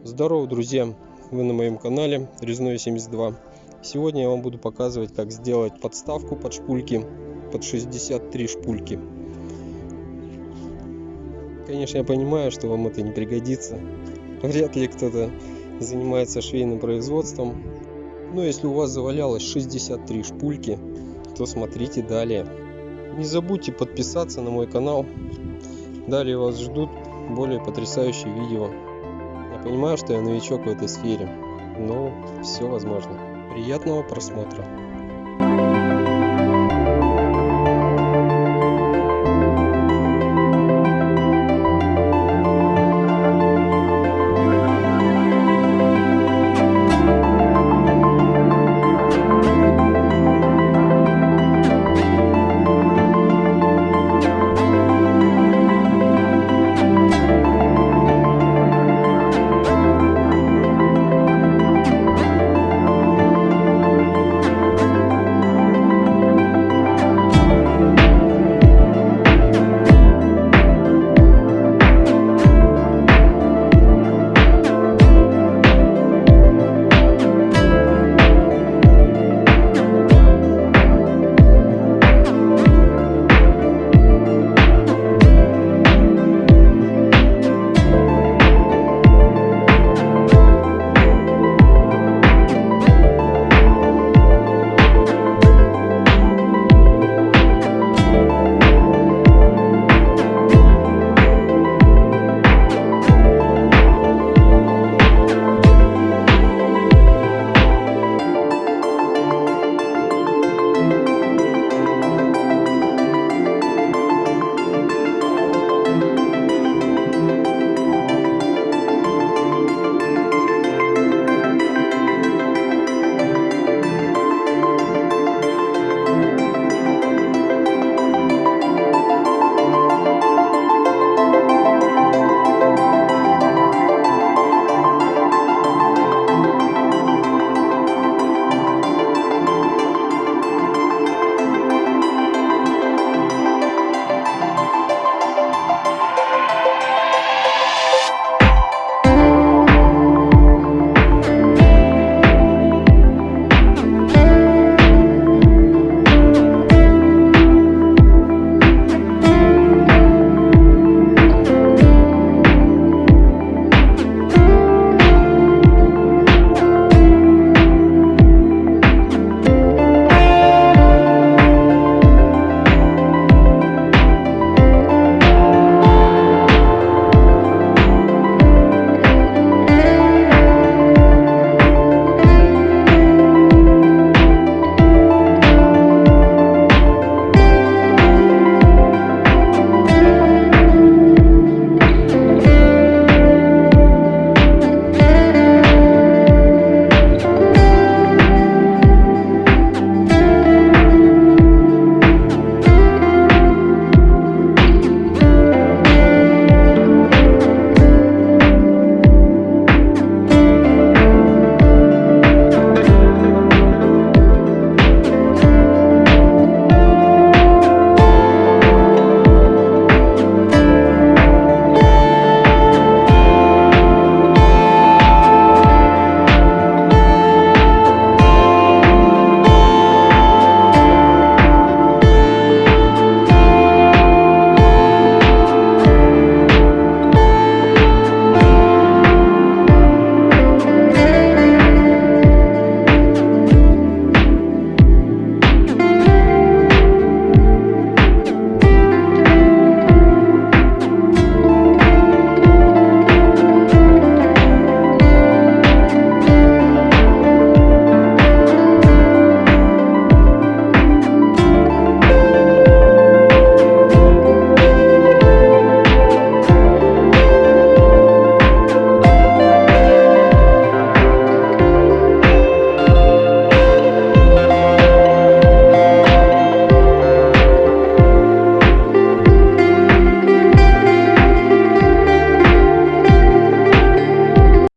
Здорово, друзья! Вы на моем канале Reznoe 72. Сегодня я вам буду показывать, как сделать подставку под шпульки, под 63 шпульки. Конечно, я понимаю, что вам это не пригодится. Вряд ли кто-то занимается швейным производством. Но если у вас завалялось 63 шпульки, то смотрите далее. Не забудьте подписаться на мой канал. Далее вас ждут более потрясающие видео. Я понимаю, что я новичок в этой сфере, но все возможно. Приятного просмотра!